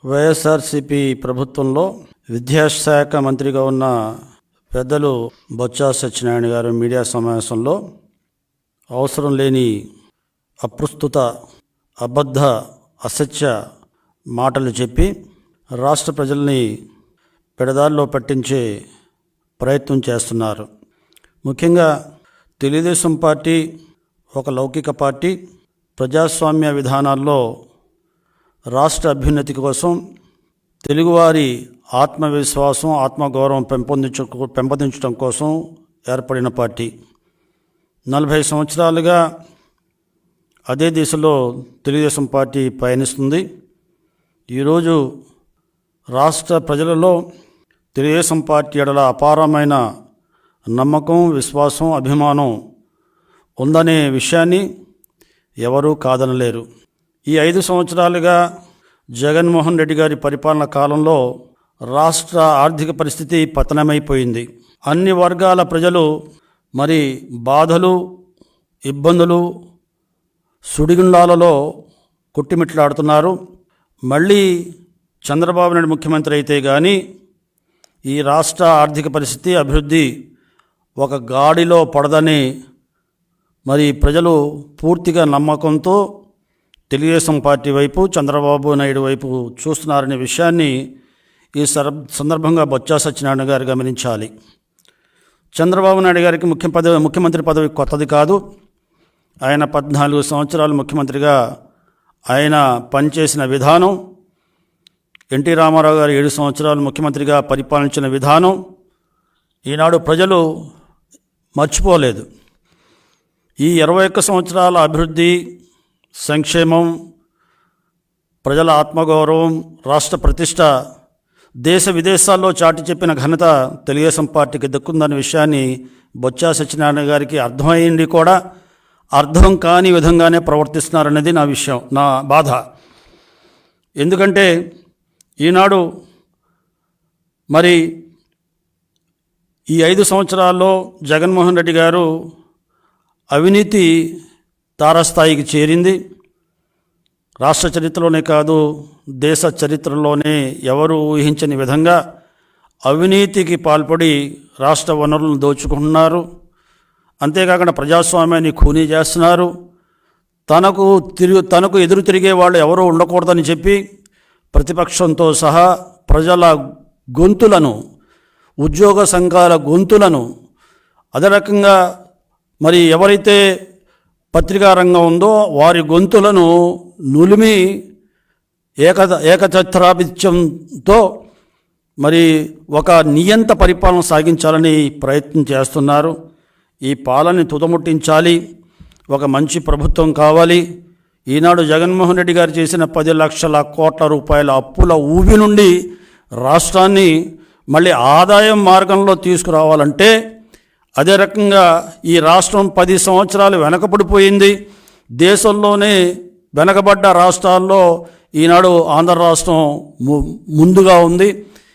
వైఎస్ఆర్సీపీ ప్రభుత్వంలో విద్యాశాఖ మంత్రిగా ఉన్న పెద్దలు బొత్స సత్యనారాయణ గారు మీడియా సమావేశంలో అవసరం లేని అప్రస్తుత అబద్ధ అసత్య మాటలు చెప్పి రాష్ట్ర ప్రజల్ని పెడదారిలో పట్టించే ప్రయత్నం చేస్తున్నారు. ముఖ్యంగా తెలుగుదేశం పార్టీ ఒక లౌకిక పార్టీ. ప్రజాస్వామ్య విధానాల్లో రాష్ట్ర అభ్యున్నతి కోసం, తెలుగువారి ఆత్మవిశ్వాసం, ఆత్మగౌరవం పెంపొందించడం కోసం ఏర్పడిన పార్టీ. 40 సంవత్సరాలుగా అదే దిశలో తెలుగుదేశం పార్టీ పయనిస్తుంది. ఈరోజు రాష్ట్ర ప్రజలలో తెలుగుదేశం పార్టీ ఎడల అపారమైన నమ్మకం, విశ్వాసం, అభిమానం ఉందనే విషయాన్ని ఎవరూ కాదనలేరు. ఈ 5 సంవత్సరాలుగా జగన్మోహన్ రెడ్డి గారి పరిపాలన కాలంలో రాష్ట్ర ఆర్థిక పరిస్థితి పతనమైపోయింది. అన్ని వర్గాల ప్రజలు బాధలు, ఇబ్బందులు, సుడిగుండాలలో కొట్టిమిట్లాడుతున్నారు. మళ్ళీ చంద్రబాబు నాయుడు ముఖ్యమంత్రి అయితే కానీ ఈ రాష్ట్ర ఆర్థిక పరిస్థితి, అభివృద్ధి ఒక గాడిలో పడదని ప్రజలు పూర్తిగా నమ్మకంతో తెలుగుదేశం పార్టీ వైపు, చంద్రబాబు నాయుడు వైపు చూస్తున్నారనే విషయాన్ని ఈ సందర్భంగా బొత్స సత్యనారాయణ గారు గమనించాలి. చంద్రబాబు నాయుడు గారికి ముఖ్యమంత్రి పదవి కొత్తది కాదు. ఆయన 14 సంవత్సరాలు ముఖ్యమంత్రిగా ఆయన పనిచేసిన విధానం, ఎన్టీ రామారావు గారు 7 సంవత్సరాలు ముఖ్యమంత్రిగా పరిపాలించిన విధానం ఈనాడు ప్రజలు మర్చిపోలేదు. ఈ 21 సంవత్సరాల అభివృద్ధి, సంక్షేమం, ప్రజల ఆత్మగౌరవం, రాష్ట్ర ప్రతిష్ట దేశ విదేశాల్లో చాటి చెప్పిన ఘనత తెలుగుదేశం పార్టీకి దక్కుందన్న విషయాన్ని బొత్స సత్యనారాయణ గారికి అర్థమైంది కూడా, అర్థం కాని విధంగానే ప్రవర్తిస్తున్నారనేది నా బాధ. ఎందుకంటే ఈనాడు ఈ 5 సంవత్సరాల్లో జగన్మోహన్ రెడ్డి గారు అవినీతి తారస్థాయికి చేరింది. రాష్ట్ర చరిత్రలోనే కాదు, దేశ చరిత్రలోనే ఎవరు ఊహించని విధంగా అవినీతికి పాల్పడి రాష్ట్ర వనరులను దోచుకుంటున్నారు. అంతేకాకుండా ప్రజాస్వామ్యాన్ని ఖూనీ చేస్తున్నారు. తనకు ఎదురు తిరిగే వాళ్ళు ఎవరూ ఉండకూడదని చెప్పి ప్రతిపక్షంతో సహా ప్రజల గొంతులను, ఉద్యోగ సంఘాల గొంతులను, అదే రకంగా ఎవరైతే పత్రికా రంగం ఉందో వారి గొంతులను నులిమి ఏకఛత్రాధిపత్యంతో ఒక నియంత పరిపాలన సాగించాలని ప్రయత్నం చేస్తున్నారు. ఈ పాలనని తుదముట్టించాలి. ఒక మంచి ప్రభుత్వం కావాలి. ఈనాడు జగన్మోహన్ రెడ్డి గారు చేసిన 10 లక్షల కోట్ల రూపాయల అప్పుల ఊబి నుండి రాష్ట్రాన్ని మళ్ళీ ఆదాయం మార్గంలో తీసుకురావాలంటే, అదే రకంగా ఈ రాష్ట్రం 10 సంవత్సరాలు వెనకబడిపోయింది. దేశంలోనే వెనకబడ్డ రాష్ట్రాల్లో ఈనాడు ఆంధ్ర రాష్ట్రం ముందుగా ఉంది.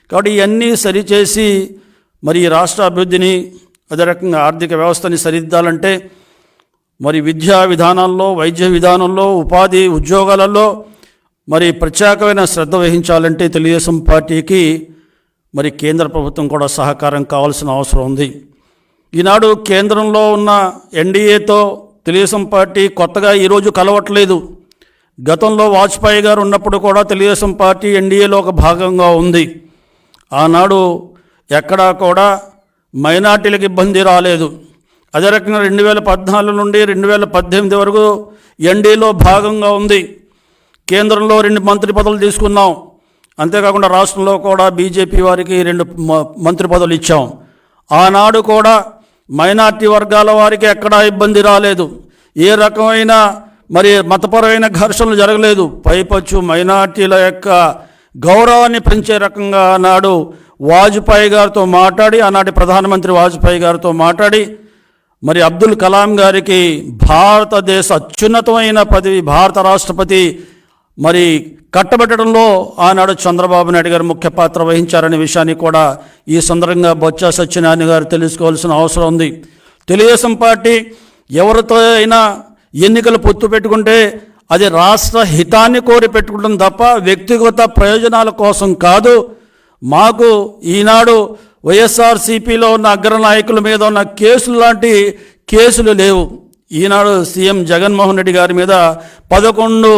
కాబట్టి ఇవన్నీ సరిచేసి ఈ రాష్ట్ర అభివృద్ధిని, అదే రకంగా ఆర్థిక వ్యవస్థని సరిదిద్దాలంటే విద్యా విధానాల్లో, వైద్య విధానంలో, ఉపాధి ఉద్యోగాలలో ప్రత్యేకమైన శ్రద్ధ వహించాలంటే తెలుగుదేశం పార్టీకి కేంద్ర ప్రభుత్వం కూడా సహకారం కావాల్సిన అవసరం ఉంది. ఈనాడు కేంద్రంలో ఉన్న ఎన్డీఏతో తెలుగుదేశం పార్టీ కొత్తగా ఈరోజు కలవట్లేదు. గతంలో వాజ్పేయి గారు ఉన్నప్పుడు కూడా తెలుగుదేశం పార్టీ ఎన్డీఏలో ఒక భాగంగా ఉంది. ఆనాడు ఎక్కడా కూడా మైనార్టీలకు ఇబ్బంది రాలేదు. అదే రకంగా 2014 నుండి 2018 వరకు ఎన్డీఏలో భాగంగా ఉంది. కేంద్రంలో 2 మంత్రి పదవులు తీసుకున్నాం. అంతేకాకుండా రాష్ట్రంలో కూడా బీజేపీ వారికి 2 మంత్రి పదవులు ఇచ్చాం. ఆనాడు కూడా మైనార్టీ వర్గాల వారికి ఎక్కడా ఇబ్బంది రాలేదు. ఏ రకమైన మతపరమైన ఘర్షణలు జరగలేదు. పైపచ్చు మైనార్టీల యొక్క గౌరవాన్ని పెంచే రకంగా ఆనాడు వాజ్పేయి గారితో మాట్లాడి, ఆనాటి ప్రధానమంత్రి వాజ్పేయి గారితో మాట్లాడి అబ్దుల్ కలాం గారికి భారతదేశ అత్యున్నతమైన పదవి, భారత రాష్ట్రపతి కట్టబెట్టడంలో ఆనాడు చంద్రబాబు నాయుడు గారు ముఖ్య పాత్ర వహించారనే విషయాన్ని కూడా ఈ సందర్భంగా బొత్స సత్యనారాయణ గారు తెలుసుకోవాల్సిన అవసరం ఉంది. తెలుగుదేశం పార్టీ ఎవరితో అయినా ఎన్నికలు పొత్తు పెట్టుకుంటే అది రాష్ట్ర హితాన్ని కోరి పెట్టుకుంటాం తప్ప వ్యక్తిగత ప్రయోజనాల కోసం కాదు. మాకు ఈనాడు వైఎస్ఆర్సీపీలో ఉన్న అగ్రనాయకుల మీద ఉన్న కేసులు లాంటి కేసులు లేవు. ఈనాడు సీఎం జగన్మోహన్ రెడ్డి గారి మీద 11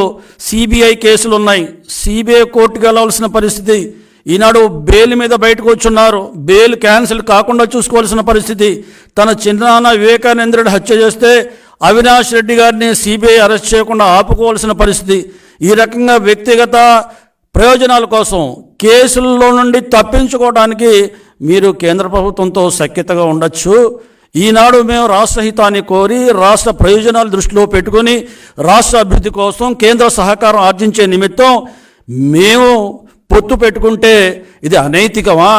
సిబిఐ కేసులు ఉన్నాయి. సిబిఐ కోర్టుకు వెళ్ళవలసిన పరిస్థితి. ఈనాడు బెయిల్ మీద బయటకు వచ్చున్నారు. బెయిల్ క్యాన్సిల్ కాకుండా చూసుకోవాల్సిన పరిస్థితి. తన చిన్నాన్న వివేకానందరెడ్డి హత్య చేస్తే అవినాష్ రెడ్డి గారిని సిబిఐ అరెస్ట్ చేయకుండా ఆపుకోవాల్సిన పరిస్థితి. ఈ రకంగా వ్యక్తిగత ప్రయోజనాల కోసం కేసుల్లో నుండి తప్పించుకోవడానికి మీరు కేంద్ర ప్రభుత్వంతో సఖ్యతగా ఉండొచ్చు. ఈనాడు మేము రాష్ట్ర హితాన్ని కోరి రాష్ట్ర ప్రయోజనాలు దృష్టిలో పెట్టుకొని రాష్ట్ర అభివృద్ధి కోసం కేంద్ర సహకారం ఆర్జించే నిమిత్తం మేము పొత్తు పెట్టుకుంటే ఇది అనైతికమా?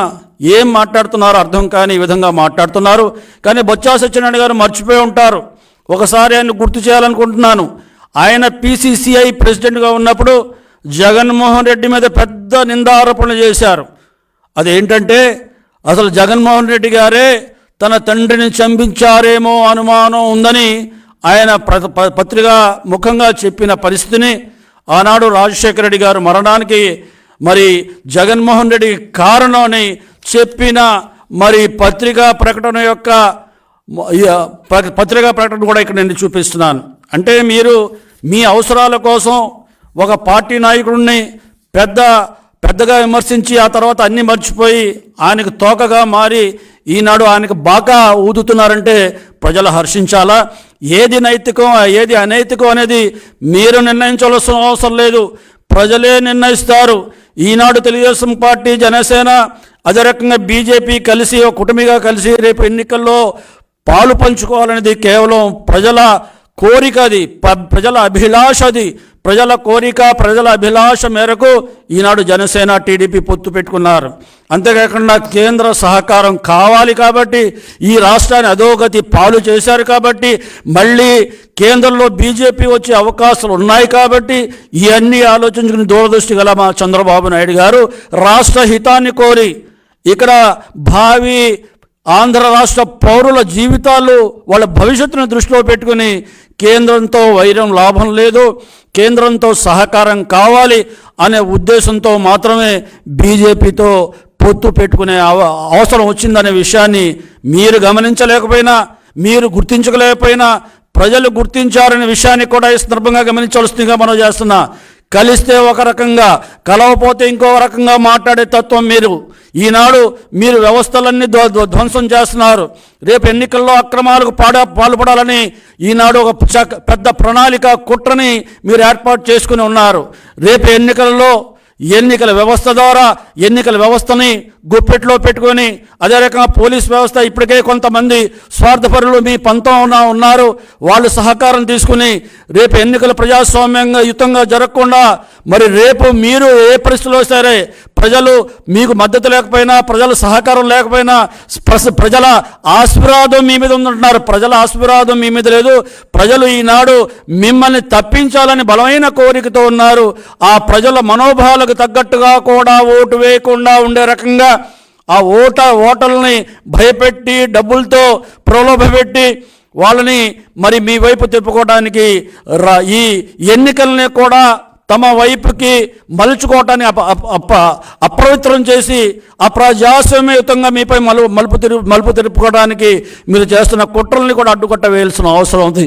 ఏం మాట్లాడుతున్నారో అర్థం కాని ఈ విధంగా మాట్లాడుతున్నారు. కానీ బొత్స సత్యనారాయణ గారు మర్చిపోయి ఉంటారు. ఒకసారి ఆయన గుర్తు చేయాలనుకుంటున్నాను. ఆయన పిసిసిఐ ప్రెసిడెంట్గా ఉన్నప్పుడు జగన్మోహన్ రెడ్డి మీద పెద్ద నిందారోపణలు చేశారు. అదేంటంటే అసలు జగన్మోహన్ రెడ్డి గారే తన తండ్రిని చంపించారేమో అనుమానం ఉందని ఆయన పత్రిక ముఖంగా చెప్పిన పరిస్థితిని ఆనాడు రాజశేఖర రెడ్డి గారు మరణానికి మరి జగన్మోహన్ రెడ్డి కారణం అని చెప్పిన మరి పత్రికా ప్రకటన కూడా ఇక్కడ నేను చూపిస్తున్నాను. అంటే మీరు మీ అవసరాల కోసం ఒక పార్టీ నాయకుడిని పెద్దగా విమర్శించి ఆ తర్వాత అన్నీ మర్చిపోయి ఆయనకు తోకగా మారి ఈనాడు ఆయనకు బాగా ఊదుతున్నారంటే ప్రజలు హర్షించాలా? ఏది నైతికం ఏది అనైతికం అనేది మీరు నిర్ణయించాల్సిన అవసరం లేదు, ప్రజలే నిర్ణయిస్తారు. ఈనాడు తెలుగుదేశం పార్టీ, జనసేన, అదే రకంగా బీజేపీ కలిసి ఒక కుటుంబిగా కలిసి రేపు ఎన్నికల్లో పాలు పంచుకోవాలనేది కేవలం ప్రజల కోరిక, అది ప్రజల అభిలాష, అది ప్రజల కోరిక, ప్రజల అభిలాష మేరకు ఈనాడు జనసేన టీడీపీ పొత్తు పెట్టుకున్నారు. అంతేకాకుండా కేంద్ర సహకారం కావాలి కాబట్టి, ఈ రాష్ట్రాన్ని అధోగతి పాలు చేశారు కాబట్టి, మళ్ళీ కేంద్రంలో బీజేపీ వచ్చే అవకాశాలు ఉన్నాయి కాబట్టి ఇవన్నీ ఆలోచించుకుని దూరదృష్టి గల మా చంద్రబాబు నాయుడు గారు రాష్ట్ర హితాన్ని కోరి ఇక్కడ భావి ఆంధ్ర రాష్ట్ర పౌరుల జీవితాలు, వాళ్ళ భవిష్యత్తును దృష్టిలో పెట్టుకుని కేంద్రంతో వైరం లాభం లేదు, కేంద్రంతో సహకారం కావాలి అనే ఉద్దేశంతో మాత్రమే బీజేపీతో పొత్తు పెట్టుకునే అవసరం వచ్చిందనే విషయాన్ని మీరు గమనించలేకపోయినా, మీరు గుర్తించలేకపోయినా ప్రజలు గుర్తించారనే విషయాన్ని కూడా ఈ సందర్భంగా గమనించాల్సిందిగా మనం చేస్తున్నా. కలిస్తే ఒక రకంగా, కలవపోతే ఇంకో రకంగా మాట్లాడే తత్వం మీరు. ఈనాడు మీరు వ్యవస్థలన్నీ ధ్వంసం చేస్తున్నారు. రేపు ఎన్నికల్లో అక్రమాలకు పాల్పడాలని ఈనాడు ఒక పెద్ద ప్రణాళిక, కుట్రని మీరు ఏర్పాటు చేసుకుని ఉన్నారు. రేపు ఎన్నికల వ్యవస్థ ద్వారా ఎన్నికల వ్యవస్థని గుప్పెట్లో పెట్టుకొని, అదే రకంగా పోలీస్ వ్యవస్థ ఇప్పటికే కొంతమంది స్వార్థపరులు మీ పంతం ఉన్నారు, వాళ్ళు సహకారం తీసుకుని రేపు ఎన్నికలు ప్రజాస్వామ్యంగా యుతంగా జరగకుండా, మరి రేపు మీరు ఏ పరిస్థితిలో సరే ప్రజలు మీకు మద్దతు లేకపోయినా, ప్రజల సహకారం లేకపోయినా, ప్రజల ఆశీర్వాదం మీ మీద ఉందంటున్నారు. ప్రజల ఆశీర్వాదం మీ మీద లేదు. ప్రజలు ఈనాడు మిమ్మల్ని తప్పించాలని బలమైన కోరికతో ఉన్నారు. ఆ ప్రజల మనోభావాలకు తగ్గట్టుగా కూడా ఓటు వేయకుండా ఉండే రకంగా ఆ ఓటర్లని భయపెట్టి, డబ్బులతో ప్రలోభపెట్టి వాళ్ళని మరి మీ వైపు తిప్పుకోవడానికి ఈ ఎన్నికల్ని కూడా తమ వైపుకి మలుచుకోవటాన్ని అప్రవిత్రం చేసి అప్రజాస్వామ్యయుతంగా మీపై మలుపు తిరుపుకోవడానికి మీరు చేస్తున్న కుట్రల్ని కూడా అడ్డుకట్ట వేయాల్సిన అవసరం ఉంది.